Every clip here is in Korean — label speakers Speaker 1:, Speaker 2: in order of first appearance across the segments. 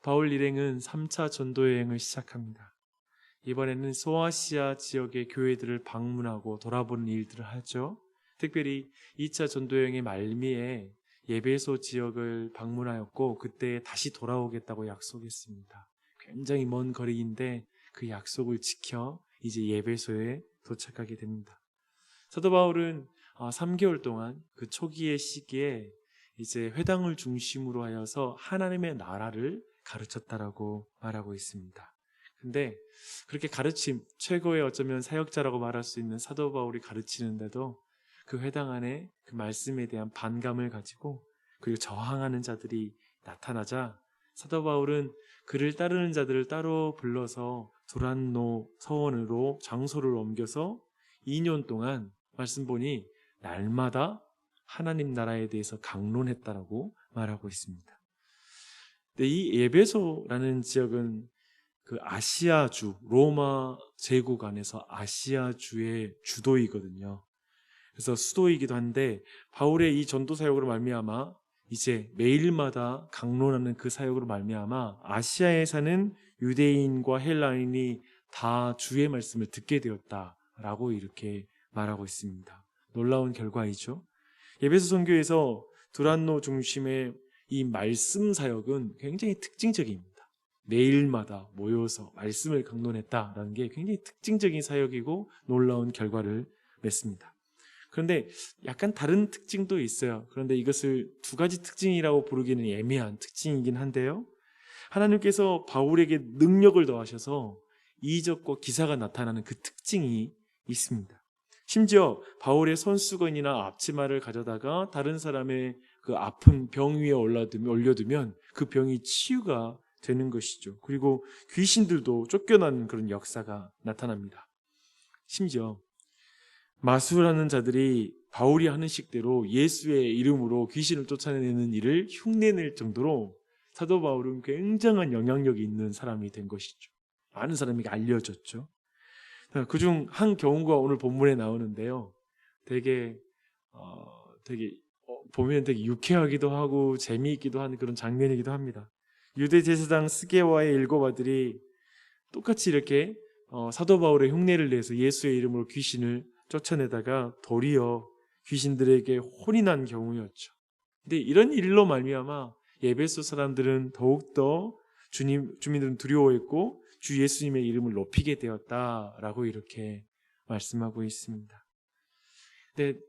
Speaker 1: 바울 일행은 3차 전도 여행을 시작합니다. 이번에는 소아시아 지역의 교회들을 방문하고 돌아보는 일들을 하죠. 특별히 2차 전도 여행의 말미에 예배소 지역을 방문하였고 그때 다시 돌아오겠다고 약속했습니다. 굉장히 먼 거리인데 그 약속을 지켜 이제 예배소에 도착하게 됩니다. 사도 바울은 3개월 동안 그 초기의 시기에 이제 회당을 중심으로 하여서 하나님의 나라를 가르쳤다라고 말하고 있습니다. 근데 그렇게 가르침, 최고의 어쩌면 사역자라고 말할 수 있는 사도 바울이 가르치는데도 그 회당 안에 그 말씀에 대한 반감을 가지고 그리고 저항하는 자들이 나타나자 사도 바울은 그를 따르는 자들을 따로 불러서 두란노 서원으로 장소를 옮겨서 2년 동안 말씀 보니 날마다 하나님 나라에 대해서 강론했다라고 말하고 있습니다. 근데 이 에베소라는 지역은 그 아시아주, 로마 제국 안에서 아시아주의 주도이거든요. 그래서 수도이기도 한데 바울의 이 전도 사역으로 말미암아 이제 매일마다 강론하는 그 사역으로 말미암아 아시아에 사는 유대인과 헬라인이 다 주의 말씀을 듣게 되었다라고 이렇게 말하고 있습니다. 놀라운 결과이죠. 에베소 선교에서 두란노 중심의 이 말씀 사역은 굉장히 특징적입니다. 매일마다 모여서 말씀을 강론했다라는 게 굉장히 특징적인 사역이고 놀라운 결과를 맺습니다. 그런데 약간 다른 특징도 있어요. 그런데 이것을 두 가지 특징이라고 부르기는 애매한 특징이긴 한데요. 하나님께서 바울에게 능력을 더하셔서 이적과 기사가 나타나는 그 특징이 있습니다. 심지어 바울의 손수건이나 앞치마를 가져다가 다른 사람의 그 아픈 병 위에 올려두면 그 병이 치유가 되는 것이죠. 그리고 귀신들도 쫓겨나는 그런 역사가 나타납니다. 심지어 마술하는 자들이 바울이 하는 식대로 예수의 이름으로 귀신을 쫓아내는 일을 흉내낼 정도로 사도 바울은 굉장한 영향력이 있는 사람이 된 것이죠. 많은 사람에게 알려졌죠. 그중 한 경우가 오늘 본문에 나오는데요. 되게 보면 되게 유쾌하기도 하고 재미있기도 한 그런 장면이기도 합니다. 유대 제사장 스게와의 7 아들이 똑같이 이렇게 사도 바울의 흉내를 내서 예수의 이름으로 귀신을 쫓아내다가 도리어 귀신들에게 혼이 난 경우였죠. 근데 이런 일로 말미암아 에베소 사람들은 더욱더 주민들은 두려워했고 주 예수님의 이름을 높이게 되었다라고 이렇게 말씀하고 있습니다. 근데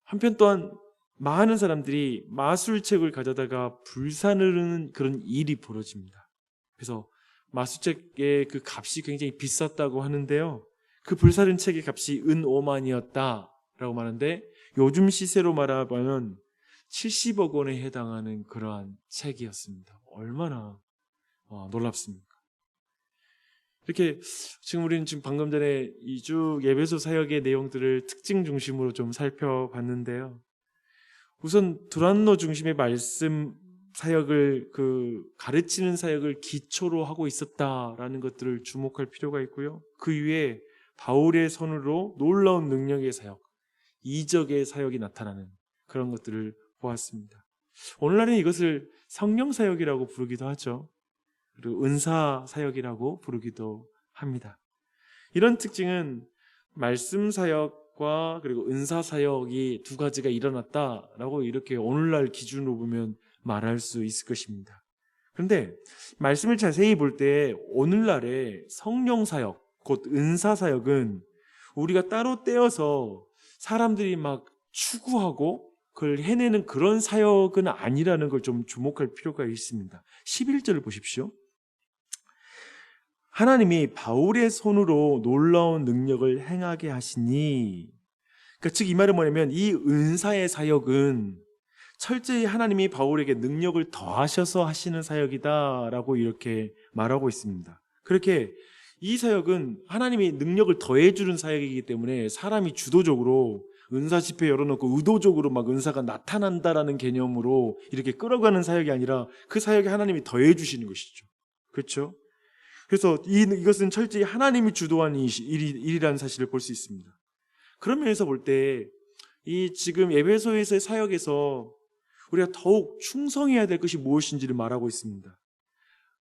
Speaker 1: 한편 또한 많은 사람들이 마술책을 가져다가 불사르는 그런 일이 벌어집니다. 그래서 마술책의 그 값이 굉장히 비쌌다고 하는데요. 그 불사른 책의 값이 은 5만이었다라고 말하는데 요즘 시세로 말하면 70억 원에 해당하는 그러한 책이었습니다. 얼마나 놀랍습니까? 이렇게 우리는 지금 방금 전에 이주 에베소 사역의 내용들을 특징 중심으로 좀 살펴봤는데요. 우선 두란노 중심의 말씀 사역을 가르치는 사역을 기초로 하고 있었다라는 것들을 주목할 필요가 있고요. 그 위에 바울의 손으로 놀라운 능력의 사역, 이적의 사역이 나타나는 그런 것들을 보았습니다. 오늘날은 이것을 성령 사역이라고 부르기도 하죠. 그리고 은사 사역이라고 부르기도 합니다. 이런 특징은 말씀 사역과 그리고 은사 사역이 두 가지가 일어났다라고 이렇게 오늘날 기준으로 보면 말할 수 있을 것입니다. 그런데 말씀을 자세히 볼 때 오늘날의 성령 사역, 곧 은사 사역은 우리가 따로 떼어서 사람들이 막 추구하고 그걸 해내는 그런 사역은 아니라는 걸 좀 주목할 필요가 있습니다. 11절을 보십시오. 하나님이 바울의 손으로 놀라운 능력을 행하게 하시니, 그러니까 즉 이 말은 뭐냐면 이 은사의 사역은 철저히 하나님이 바울에게 능력을 더하셔서 하시는 사역이다라고 이렇게 말하고 있습니다. 그렇게 이 사역은 하나님이 능력을 더해주는 사역이기 때문에 사람이 주도적으로 은사 집회 열어놓고 의도적으로 막 은사가 나타난다라는 개념으로 이렇게 끌어가는 사역이 아니라 그 사역에 하나님이 더해주시는 것이죠. 그렇죠? 그래서 이것은 철저히 하나님이 주도한 일이라는 사실을 볼 수 있습니다. 그런 면에서 볼 때 이 지금 에베소에서의 사역에서 우리가 더욱 충성해야 될 것이 무엇인지를 말하고 있습니다.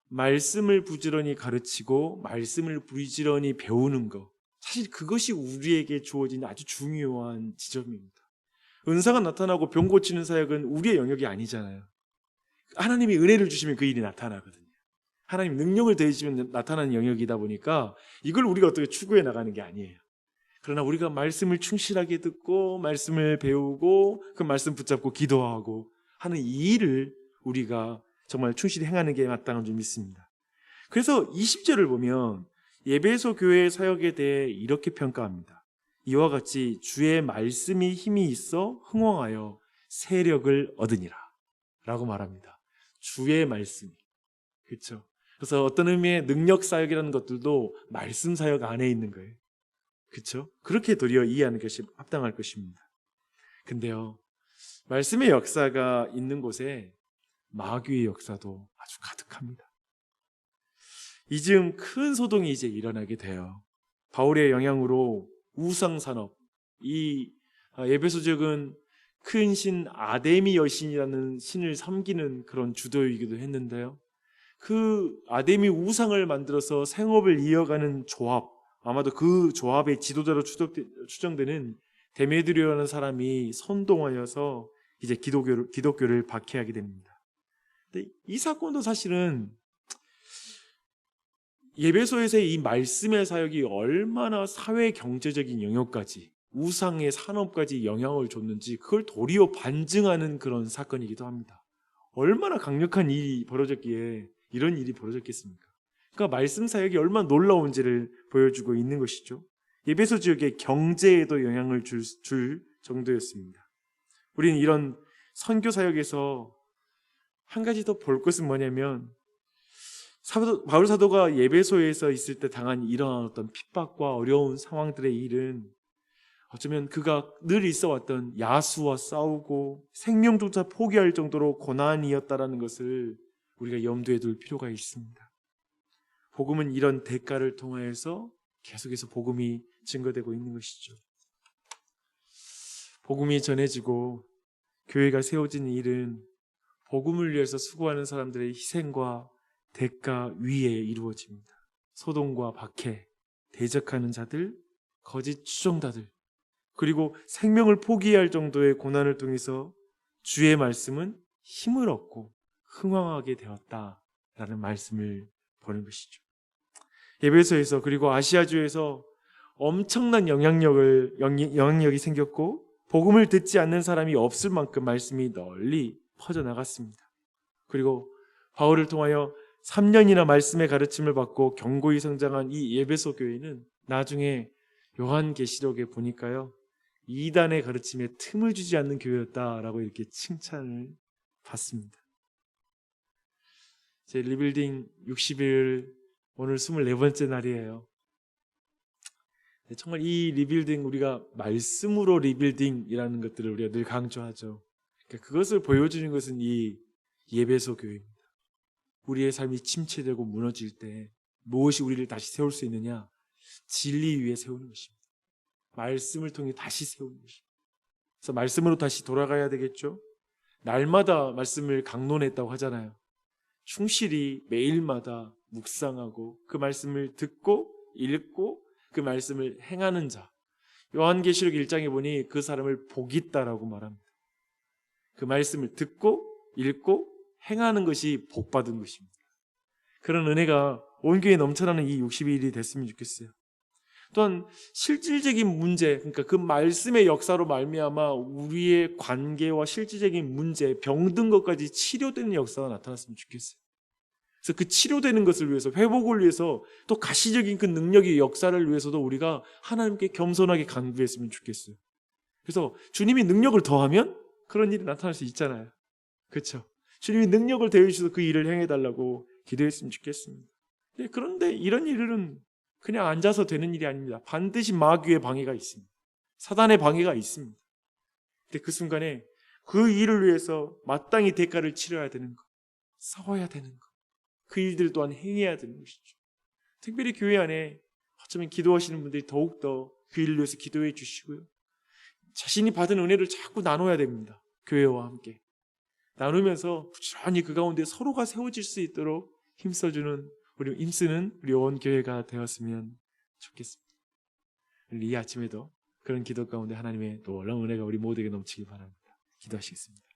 Speaker 1: 말씀을 부지런히 가르치고 말씀을 부지런히 배우는 것, 사실 그것이 우리에게 주어진 아주 중요한 지점입니다. 은사가 나타나고 병 고치는 사역은 우리의 영역이 아니잖아요. 하나님이 은혜를 주시면 그 일이 나타나거든요. 하나님 능력을 더해주시면 나타나는 영역이다 보니까 이걸 우리가 어떻게 추구해 나가는 게 아니에요. 그러나 우리가 말씀을 충실하게 듣고 말씀을 배우고 그 말씀 붙잡고 기도하고 하는 이 일을 우리가 정말 충실히 행하는 게 마땅한 줄 믿습니다. 그래서 20절을 보면 에베소 교회의 사역에 대해 이렇게 평가합니다. 이와 같이 주의 말씀이 힘이 있어 흥왕하여 세력을 얻으니라 라고 말합니다. 주의 말씀이. 그렇죠? 그래서 어떤 의미의 능력 사역이라는 것들도 말씀 사역 안에 있는 거예요. 그렇죠? 그렇게 도리어 이해하는 것이 합당할 것입니다. 근데요, 말씀의 역사가 있는 곳에 마귀의 역사도 아주 가득합니다. 이즈음 큰 소동이 이제 일어나게 돼요. 바울의 영향으로 우상산업, 이 에베소 지역은 큰 신 아데미 여신이라는 신을 섬기는 그런 주도이기도 했는데요. 그 아데미 우상을 만들어서 생업을 이어가는 조합, 아마도 그 조합의 지도자로 추정되는 데메드리오라는 사람이 선동하여서 이제 기독교를 박해하게 됩니다. 근데 이 사건도 사실은 에베소에서의 이 말씀의 사역이 얼마나 사회 경제적인 영역까지 우상의 산업까지 영향을 줬는지 그걸 도리어 반증하는 그런 사건이기도 합니다. 얼마나 강력한 일이 벌어졌기에 이런 일이 벌어졌겠습니까? 그러니까 말씀 사역이 얼마나 놀라운지를 보여주고 있는 것이죠. 에베소 지역의 경제에도 영향을 줄 정도였습니다. 우리는 이런 선교 사역에서 한 가지 더 볼 것은 뭐냐면 바울 사도가 에베소에서 있을 때 당한 이러한 어떤 핍박과 어려운 상황들의 일은 어쩌면 그가 늘 있어왔던 야수와 싸우고 생명조차 포기할 정도로 고난이었다라는 것을 우리가 염두에 둘 필요가 있습니다. 복음은 이런 대가를 통하여서 계속해서 복음이 증거되고 있는 것이죠. 복음이 전해지고 교회가 세워진 일은 복음을 위해서 수고하는 사람들의 희생과 대가 위에 이루어집니다. 소동과 박해, 대적하는 자들, 거짓 추종자들, 그리고 생명을 포기할 정도의 고난을 통해서 주의 말씀은 힘을 얻고 흥왕하게 되었다라는 말씀을 보는 것이죠. 에베소에서 그리고 아시아주에서 엄청난 영향력이 생겼고 복음을 듣지 않는 사람이 없을 만큼 말씀이 널리 퍼져나갔습니다. 그리고 바울을 통하여 3년이나 말씀의 가르침을 받고 견고히 성장한 이 에베소 교회는 나중에 요한계시록에 보니까요, 이단의 가르침에 틈을 주지 않는 교회였다라고 이렇게 칭찬을 받습니다. 제 리빌딩 60일 오늘 24번째 날이에요. 정말 이 리빌딩, 우리가 말씀으로 리빌딩이라는 것들을 우리가 늘 강조하죠. 그러니까 그것을 보여주는 것은 이 에베소 교회입니다. 우리의 삶이 침체되고 무너질 때 무엇이 우리를 다시 세울 수 있느냐? 진리 위에 세우는 것입니다. 말씀을 통해 다시 세우는 것입니다. 그래서 말씀으로 다시 돌아가야 되겠죠. 날마다 말씀을 강론했다고 하잖아요. 충실히 매일마다 묵상하고 그 말씀을 듣고 읽고 그 말씀을 행하는 자, 요한계시록 1장에 보니 그 사람을 복 있다라고 말합니다. 그 말씀을 듣고 읽고 행하는 것이 복받은 것입니다. 그런 은혜가 온 교회에 넘쳐나는 이 60일이 됐으면 좋겠어요. 또한 실질적인 문제, 그러니까 그 말씀의 역사로 말미암아 우리의 관계와 실질적인 문제, 병든 것까지 치료되는 역사가 나타났으면 좋겠어요. 그래서 그 치료되는 것을 위해서, 회복을 위해서, 또 가시적인 그 능력의 역사를 위해서도 우리가 하나님께 겸손하게 간구했으면 좋겠어요. 그래서 주님이 능력을 더하면 그런 일이 나타날 수 있잖아요. 그렇죠? 주님이 능력을 더해주셔서 그 일을 행해달라고 기도했으면 좋겠습니다. 그런데 이런 일은 그냥 앉아서 되는 일이 아닙니다. 반드시 마귀의 방해가 있습니다. 사단의 방해가 있습니다. 근데 그 순간에 그 일을 위해서 마땅히 대가를 치러야 되는 것, 싸워야 되는 것, 그 일들 또한 행해야 되는 것이죠. 특별히 교회 안에 어쩌면 기도하시는 분들이 더욱더 그 일을 위해서 기도해 주시고요. 자신이 받은 은혜를 자꾸 나눠야 됩니다. 교회와 함께. 나누면서 부지런히 그 가운데 서로가 세워질 수 있도록 힘쓰는 우리 온 교회가 되었으면 좋겠습니다. 이 아침에도 그런 기도 가운데 하나님의 놀라운 은혜가 우리 모두에게 넘치기 바랍니다. 기도하시겠습니다.